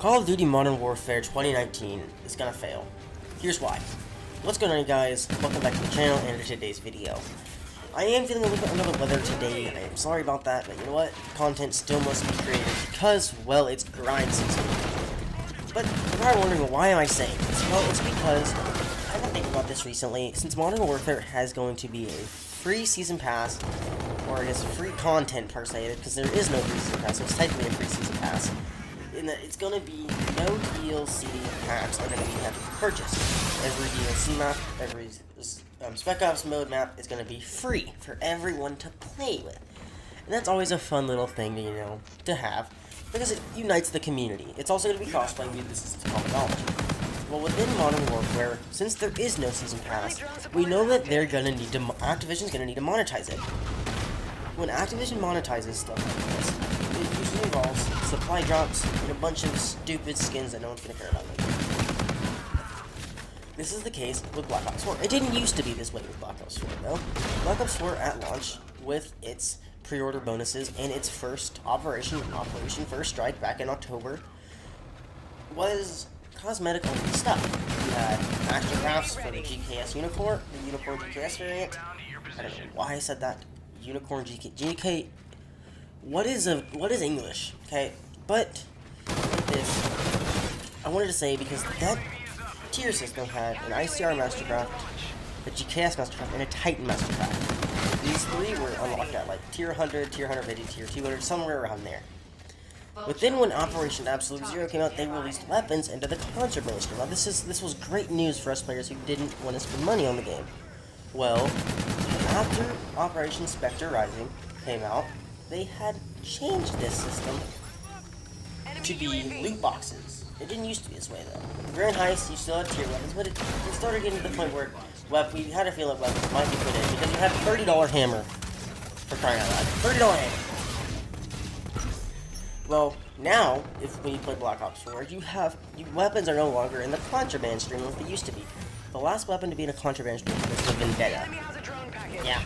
Call of Duty Modern Warfare 2019 is gonna fail. Here's why. What's going on, guys? Welcome back to the channel and to today's video. I am feeling a little bit under the weather today, and I am sorry about that, but you know what? Content still must be created because, well, it's grind season. But you're probably wondering, why am I saying this? Well, it's because I've been thinking about this recently. Since Modern Warfare has going to be a free season pass, or I guess free content per se, because there is no free season pass, so it's technically a free season pass. In that it's going to be no DLC packs are going to be have to purchase. Every DLC map, every Spec Ops mode map is going to be free for everyone to play with. And that's always a fun little thing, you know, to have, because it unites the community. It's also going to be crossplay, this is common knowledge. Well, within Modern Warfare, since there is no season pass, we know that they're going to need to, Activision's going to need to monetize it. When Activision monetizes stuff like this, it usually involves supply drops and a bunch of stupid skins that no one's going to care about. This is the case with Black Ops 4. It didn't used to be this way with Black Ops 4, though. Black Ops 4 at launch, with its pre-order bonuses and its first Operation First Strike back in October, was cosmetic-only stuff. You had Master Crafts for the GKS Unicorn, the Unicorn GKS variant. I don't know why I said that. Unicorn GK. What is English? Okay, but with this, I wanted to say, because that tier system had an ICR Mastercraft, a GKS Mastercraft, and a Titan Mastercraft. These three were unlocked at like tier 100, tier 150, tier 200, somewhere around there. But then when Operation Absolute Zero came out, they released weapons into the contraband stream. Now this was great news for us players who didn't want to spend money on the game. Well, after Operation Spectre Rising came out, they had changed this system to be loot boxes. It didn't used to be this way, though. Grand Heist, you still had tier weapons, but it started getting to the point where we had a feeling weapons might be put in, because you had a $30 hammer, for crying out loud. $30 hammer! Well, now, when you play Black Ops 4, weapons are no longer in the contraband stream like they used to be. The last weapon to be in a contraband stream was the Vendetta. Yeah.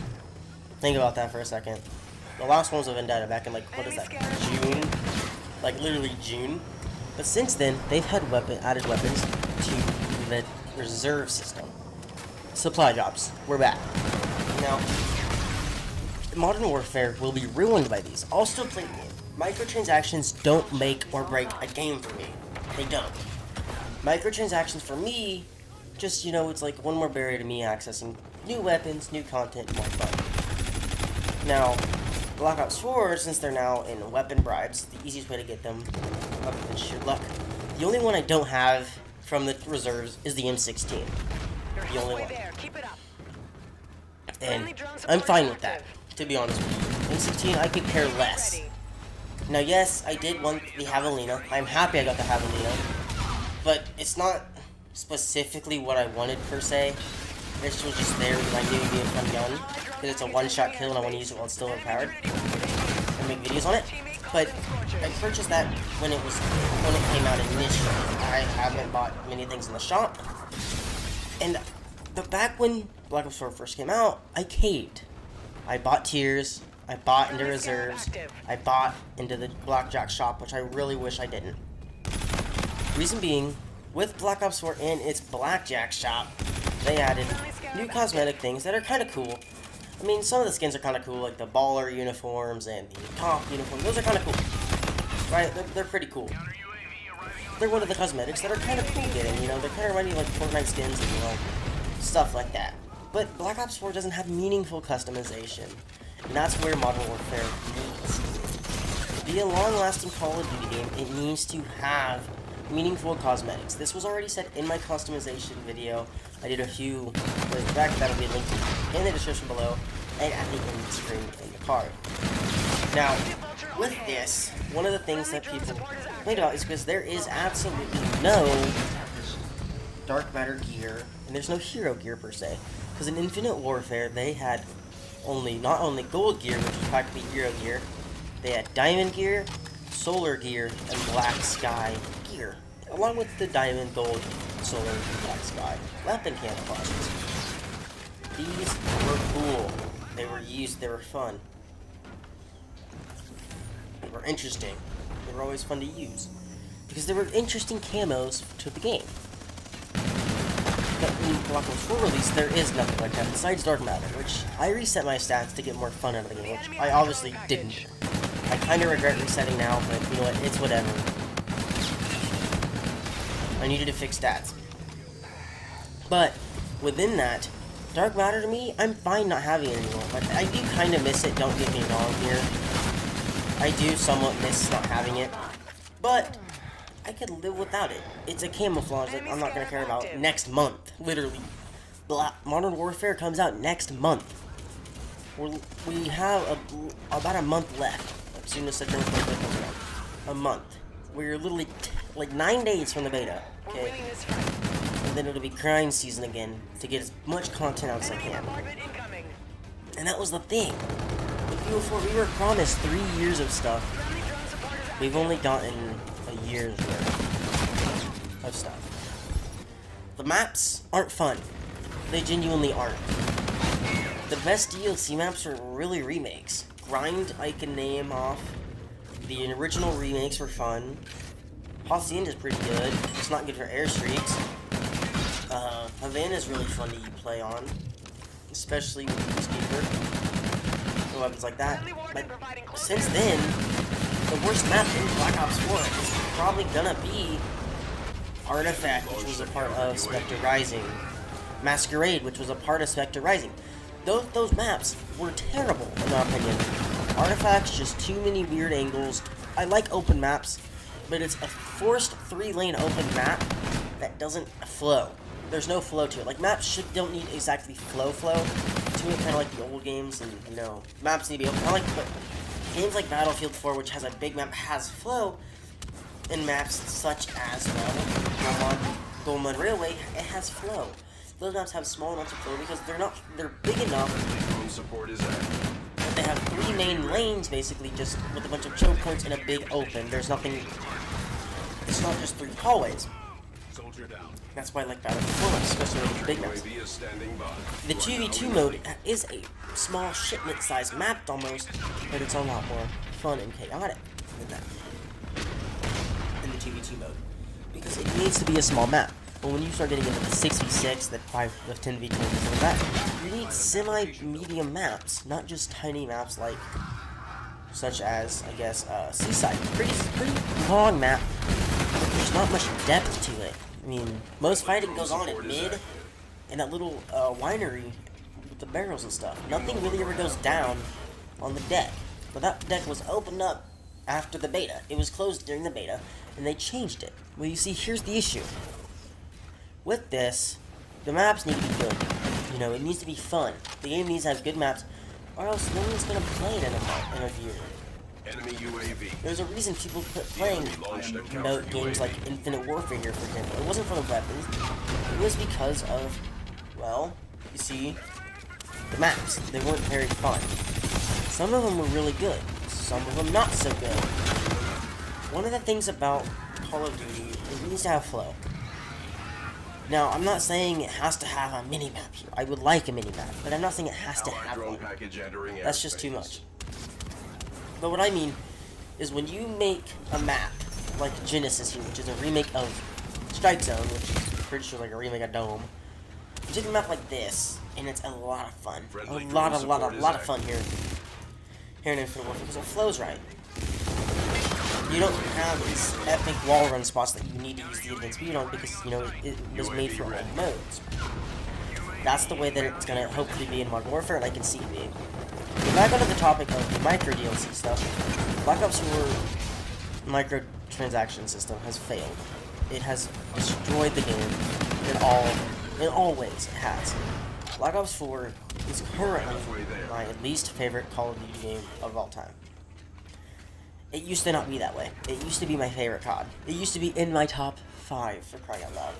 Think about that for a second. The last one was a Vendetta back in, like, what is that, June? Like, literally June. But since then, they've had added weapons to the reserve system. Supply drops. We're back. Now, Modern Warfare will be ruined by these. I'll still play the game. Microtransactions don't make or break a game for me. They don't. Microtransactions for me, just, you know, it's like one more barrier to me accessing new weapons, new content, more fun. Now, Black Ops 4, since they're now in weapon bribes, the easiest way to get them, other than sheer luck, the only one I don't have from the reserves is the M16. The only one. And I'm fine with that, to be honest with you. M16, I could care less. Now, yes, I did want the Javelina. I'm happy I got the Javelina. But it's not specifically what I wanted, per se. This was just there because I knew it'd be a fun gun. Because it's a one-shot kill and I want to use it while it's still overpowered. And make videos on it. But I purchased that when it came out initially. I haven't bought many things in the shop. And back when Black Ops 4 first came out, I caved. I bought tiers. I bought into reserves. I bought into the Blackjack shop, which I really wish I didn't. Reason being, with Black Ops 4 and its Blackjack shop, they added new cosmetic things that are kind of cool. I mean, some of the skins are kind of cool, like the baller uniforms and the top uniform. Those are kind of cool, right? They're pretty cool. They're one of the cosmetics that are kind of cool getting, you know. They're kind of reminding like Fortnite skins and, you know, stuff like that. But Black Ops 4 doesn't have meaningful customization, and that's where Modern Warfare needs. To be a long-lasting Call of Duty game, it needs to have meaningful cosmetics. This was already said in my customization video. I did a few ways back that'll be linked in the description below and at the end of the screen in the card. Now, with this, one of the things that people complain about is because there is absolutely no dark matter gear, and there's no hero gear per se. Because in Infinite Warfare, they had not only gold gear, which was practically hero gear, they had diamond gear, solar gear, and black sky gear, along with the diamond, gold, solar, and black sky weapon camouflages. These were cool. They were used. They were fun. They were interesting. They were always fun to use. because there were interesting camos to the game. But when Black Ops 4 released, there is nothing like that besides Dark Matter, which I reset my stats to get more fun out of the game, which I obviously didn't. I kind of regret resetting now, but you know what, it's whatever. I needed to fix stats. But within that, Dark Matter to me, I'm fine not having it anymore. Like, I do kind of miss it, don't get me wrong here. I do somewhat miss not having it, but I could live without it. It's a camouflage that I'm not going to care about next month. Literally. Modern Warfare comes out next month. We have about a month left. As soon as September 25th comes around. A month. We're literally like 9 days from the beta. Okay? And then it'll be grind season again to get as much content out as I can. And that was the thing. With BO4, we were promised 3 years of stuff. We've only gotten a year's worth of stuff. The maps aren't fun. They genuinely aren't. The best DLC maps are really remakes. Grind, I can name off. The original remakes were fun. Hacienda is pretty good. It's not good for airstreaks. Havana is really fun to play on, especially with Peacekeeper and weapons like that. But since then, the worst map in Black Ops 4 is probably gonna be Artifact, which was a part of Spectre Rising. Masquerade, which was a part of Spectre Rising. Those maps were terrible, in my opinion. Artifact's just too many weird angles. I like open maps, but it's a forced 3-lane open map that doesn't flow. There's no flow to it. Like, maps don't need exactly flow to it, kind of like the old games, and, you know, maps need to be open. I like, but games like Battlefield 4, which has a big map, has flow, and maps such as, Golden Mud Railway, it has flow. Those maps have small amounts of flow because they're big enough, but they have 3 main lanes, basically, just with a bunch of choke points and a big open. There's nothing, it's not just 3 hallways. That's why I like Battlefield 4, especially with the big maps. The 2v2 mode is a small shipment-sized map almost, but it's a lot more fun and chaotic than that in the 2v2 mode, because it needs to be a small map. But when you start getting into the 6v6, the 10v20, and like that, you need semi-medium maps, not just tiny maps like, such as, I guess, Seaside. Pretty long map, but there's not much depth to it. I mean, most fighting goes on at mid, and that little winery with the barrels and stuff. Nothing really ever goes down on the deck. But that deck was opened up after the beta. It was closed during the beta, and they changed it. Well, you see, here's the issue. With this, the maps need to be good. You know, it needs to be fun. The game needs to have good maps, or else no one's going to play it in a year. Enemy UAV. There's a reason people quit playing games like Infinite Warfare here, for example. It wasn't for the weapons. It was because of, well, you see, the maps. They weren't very fun. Some of them were really good. Some of them not so good. One of the things about Call of Duty is it needs to have flow. Now, I'm not saying it has to have a mini-map here. I would like a mini-map, but I'm not saying it has to have one. That's just too much. But what I mean is when you make a map like Genesis here, which is a remake of Strike Zone, which is pretty sure like a remake of Dome, you take a map like this, and it's a lot of fun. A lot of fun here in Infinite Warfare, because it flows right. You don't have these epic wall run spots that you need to use the advanced speed on because, you know, it was made for all modes. That's the way that it's going to hopefully be in Modern Warfare, and I can see it being. Back onto the topic of the micro DLC stuff, Black Ops 4 microtransaction system has failed. It has destroyed the game in all ways. It has. Black Ops 4 is currently my least favorite Call of Duty game of all time. It used to not be that way. It used to be my favorite COD. It used to be in my top 5, for crying out loud.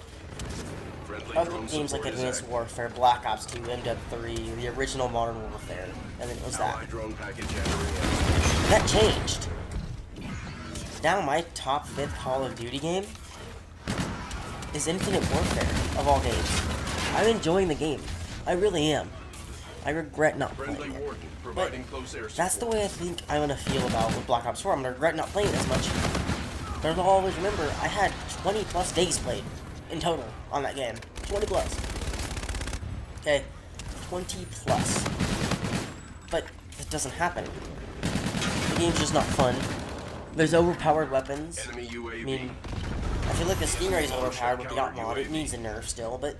Other games like Advanced Warfare, Black Ops 2, MW3, the original Modern Warfare, and then it was that. That changed. Now my top 5th Call of Duty game is Infinite Warfare, of all games. I'm enjoying the game. I really am. I regret not playing it. But that's the way I think I'm going to feel about with Black Ops 4. I'm going to regret not playing it as much. But I'll always remember, I had 20 plus days played in total on that game. 20 plus. Okay, 20 plus. But it doesn't happen. The game's just not fun. There's overpowered weapons. Enemy I UAV. mean, I feel like the Stingray is overpowered with the Yacht mod. It needs a nerf still, but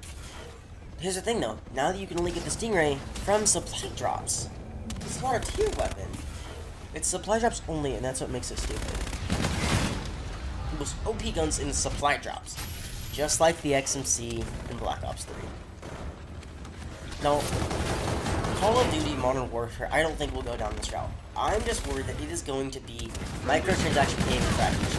here's the thing though. Now that you can only get the Stingray from supply drops, it's not a tier weapon. It's supply drops only, and that's what makes it stupid. The most OP guns in supply drops, just like the XMC in Black Ops 3. Now, Call of Duty Modern Warfare, I don't think will go down this route. I'm just worried that it is going to be microtransaction payment package.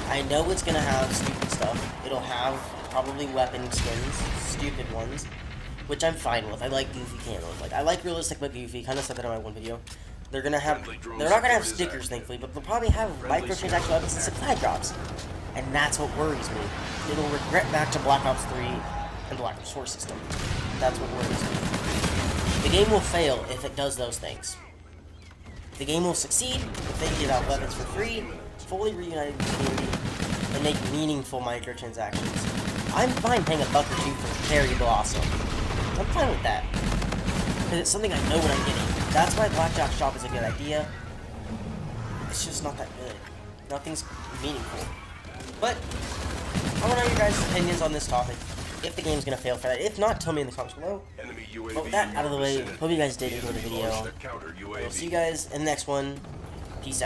I know it's gonna have stupid stuff. It'll have probably weapon skins, stupid ones, which I'm fine with. I like goofy camos. Like I like realistic but goofy. Kind of said that in my one video. They're not gonna have stickers, thankfully, but they'll probably have microtransaction weapons and supply drops, and that's what worries me. It'll regret back to Black Ops 3 and Black Ops 4 system. That's what worries me. The game will fail if it does those things. The game will succeed if they give out weapons for free, fully reunited with the community, and make meaningful microtransactions. I'm fine paying $1 or $2 for Cherry Blossom. I'm fine with that. Because it's something I know what I'm getting. That's why Blackjack Shop is a good idea. It's just not that good. Nothing's meaningful. But, I want to know your guys' opinions on this topic. If the game's gonna fail for that. If not, tell me in the comments below. But with that out of the way, hope you guys did enjoy the video. We'll see you guys in the next one. Peace out.